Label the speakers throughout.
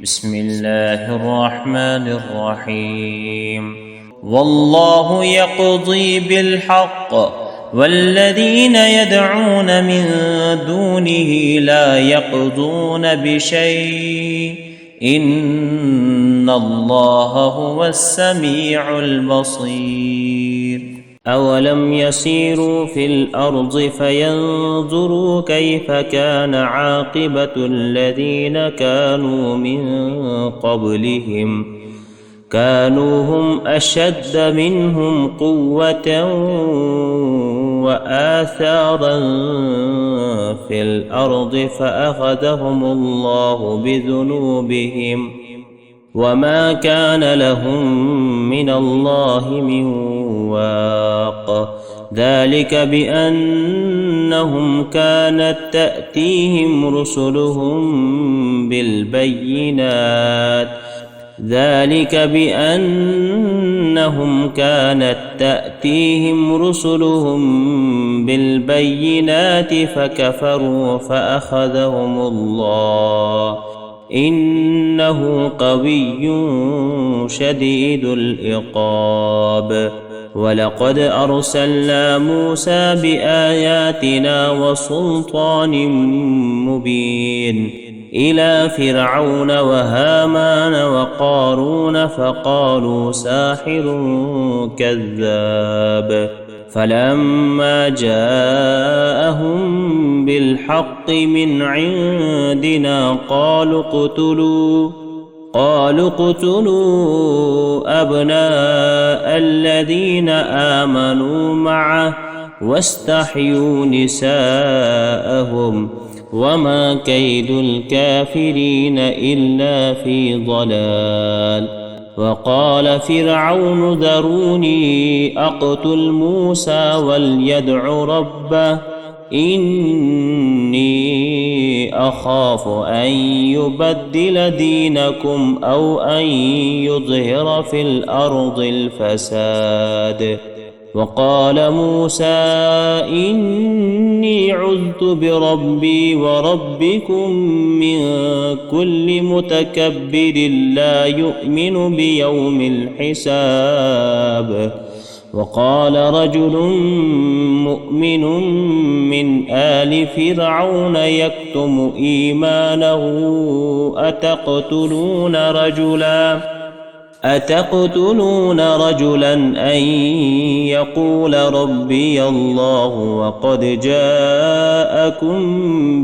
Speaker 1: بسم الله الرحمن الرحيم. والله يقضي بالحق والذين يدعون من دونه لا يقضون بشيء إن الله هو السميع البصير. أولم يسيروا في الأرض فينظروا كيف كان عاقبة الذين كانوا من قبلهم كانوا هم أشد منهم قوة وآثارا في الأرض فأخذهم الله بذنوبهم وما كان لهم من الله من واق. ذلك بأنهم كانت تأتيهم رسلهم بالبينات فكفروا فأخذهم الله إنه قوي شديد العقاب. ولقد أرسلنا موسى بآياتنا وسلطان مبين إلى فرعون وهامان وقارون فقالوا ساحر كذاب. فلما جاءهم بالحق من عندنا قالوا اقتلوا أبناء الذين آمنوا معه واستحيوا نساءهم وما كيد الكافرين إلا في ضلال. وقال فرعون ذروني أقتل موسى وليدع ربه إني أخاف أن يبدل دينكم أو أن يظهر في الأرض الفساد. وقال موسى إني عذت بربي وربكم من كل متكبر لا يؤمن بيوم الحساب. وقال رجل مؤمن من آل فرعون يكتم إيمانه أتقتلون رجلا أن يقول ربي الله وقد جاءكم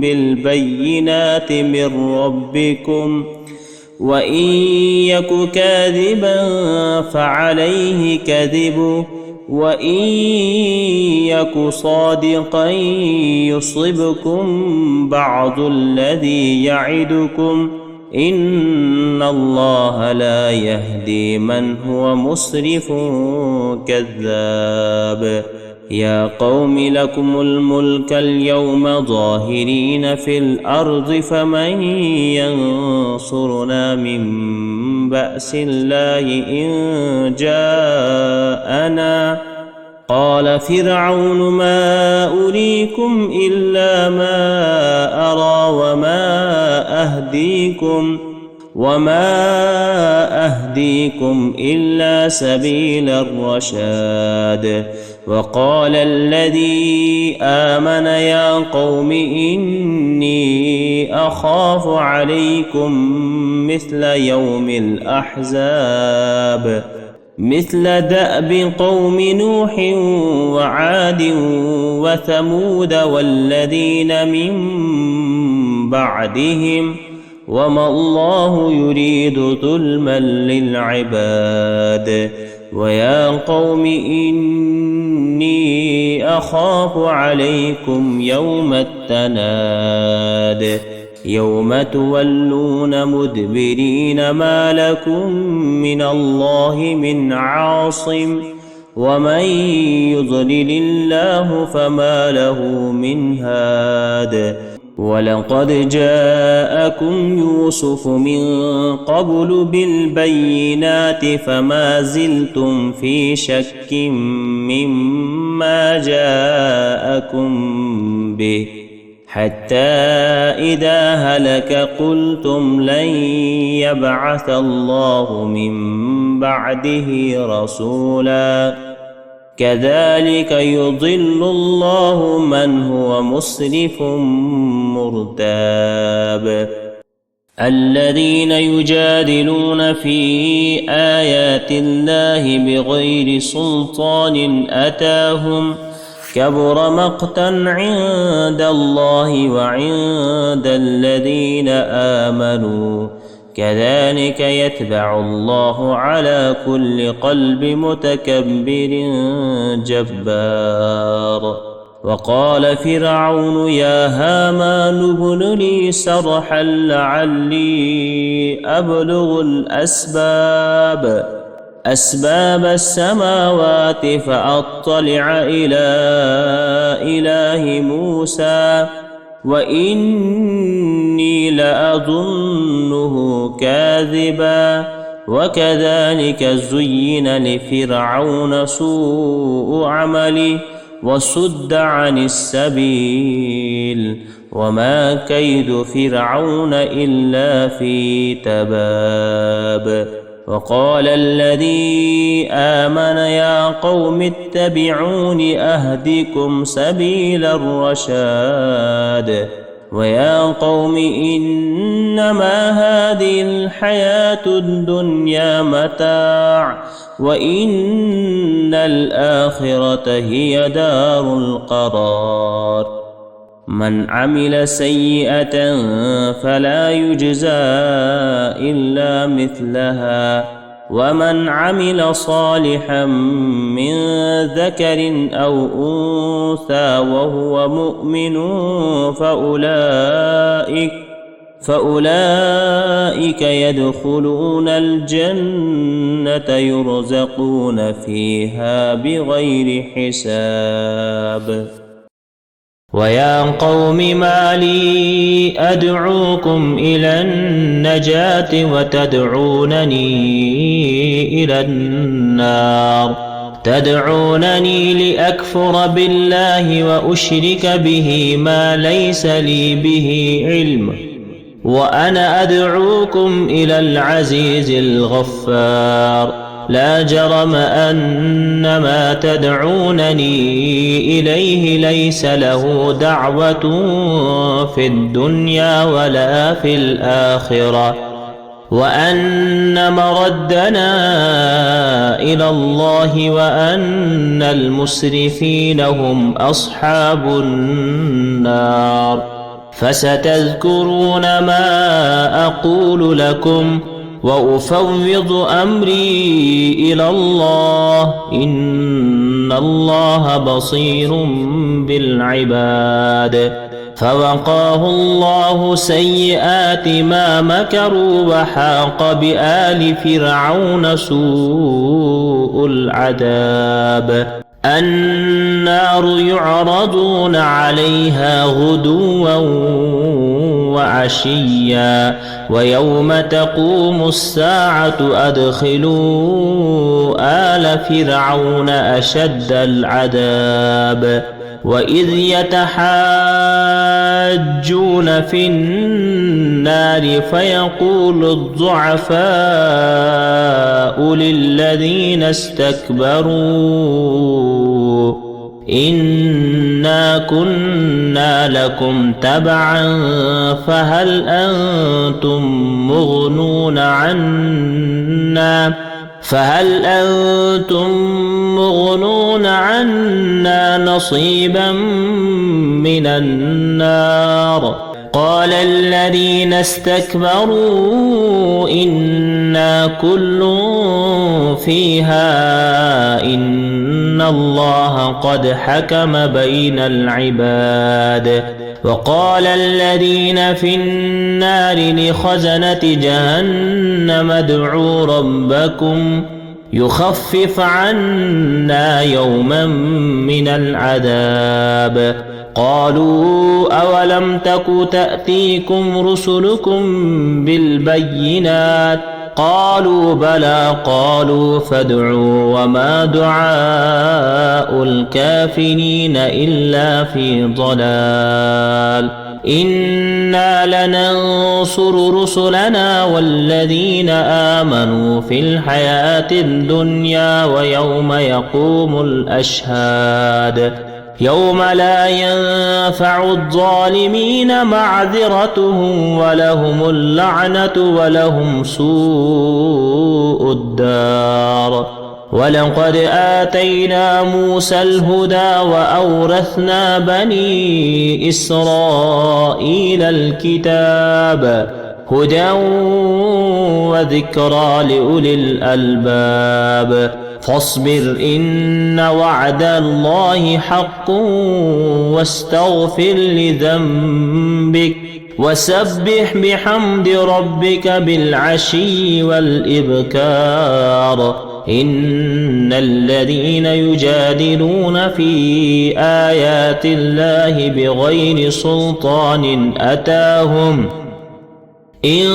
Speaker 1: بالبينات من ربكم وإن يك كاذبا فعليه كذبه وإن يك صادقا يصبكم بعض الذي يعدكم إن الله لا يهدي من هو مسرف كذاب. يا قوم لكم الملك اليوم ظاهرين في الأرض فمن ينصرنا من بأس الله إن جاءنا. قال فرعون ما أريكم إلا ما أرى وما أهديكم إلا سبيل الرشاد. وقال الذي آمن يا قوم إني أخاف عليكم مثل يوم الأحزاب مثل دأب قوم نوح وعاد وثمود والذين من بعدهم وما الله يريد ظلما للعباد. ويا قوم إني أخاف عليكم يوم التناد يوم تولون مدبرين ما لكم من الله من عاصم ومن يضلل الله فما له من هاد. ولقد جاءكم يوسف من قبل بالبينات فما زلتم في شك مما جاءكم به حتى إذا هلك قلتم لن يبعث الله من بعده رسولا كذلك يضل الله من هو مسرف مرتاب الذين يجادلون في آيات الله بغير سلطان أتاهم كبر مقتا عند الله وعند الذين آمنوا كذلك يتبع الله على كل قلب متكبر جبار وقال فرعون يا هامان ابن لي صرحا لعلي أبلغ أسباب السماوات فأطلع إلى إله موسى وإني لأظنه كاذبا وكذلك زين لفرعون سوء عمله وصد عن السبيل وما كيد فرعون إلا في تباب وقال الذي آمن يا قوم اتبعون أهدكم سبيل الرشاد ويا قوم إنما هذه الحياة الدنيا متاع وإن الآخرة هي دار القرار من عمل سيئة فلا يجزى إلا مثلها ومن عمل صالحا من ذكر أو أنثى وهو مؤمن فأولئك يدخلون الجنة يرزقون فيها بغير حساب ويا قوم ما لي أدعوكم إلى النجاة وتدعونني إلى النار تدعونني لأكفر بالله وأشرك به ما ليس لي به علم وأنا أدعوكم إلى العزيز الغفار لا جرم أن ما تدعونني إليه ليس له دعوة في الدنيا ولا في الآخرة وأن مردنا إلى الله وأن المسرفين هم أصحاب النار فستذكرون ما أقول لكم وأفوض أمري إلى الله إن الله بصير بالعباد فوقاه الله سيئات ما مكروا وحاق بآل فرعون سوء العذاب النار يعرضون عليها غدوا وعشيا ويوم تقوم الساعة أدخلوا آل فرعون أشد العذاب وإذ يتحاجون في النار فيقول الضعفاء للذين استكبروا إنا كنا لكم تبعا فهل أنتم مغنون عنا نصيبا من النار قال الذين استكبروا إنا كل فيها إن الله قد حكم بين العباد وقال الذين في النار لخزنة جهنم ادعوا ربكم يخفف عنا يوما من العذاب قالوا أولم تك تأتيكم رسلكم بالبينات قالوا بلى قالوا فادعوا وما دعاء الكافرين إلا في ضلال إنا لننصر رسلنا والذين آمنوا في الحياة الدنيا ويوم يقوم الأشهاد يوم لا ينفع الظالمين معذرتهم ولهم اللعنة ولهم سوء الدار. ولقد آتينا موسى الهدى وأورثنا بني إسرائيل الكتاب هدى وذكرى لأولي الألباب. فاصبر إن وعد الله حق واستغفر لذنبك وسبح بحمد ربك بالعشي والإبكار. إن الذين يجادلون في آيات الله بغير سلطان أتاهم إن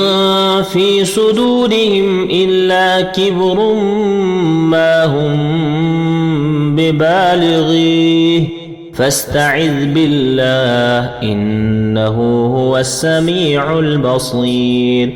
Speaker 1: في صدورهم إلا كبر ما هم ببالغيه فاستعذ بالله إنه هو السميع البصير.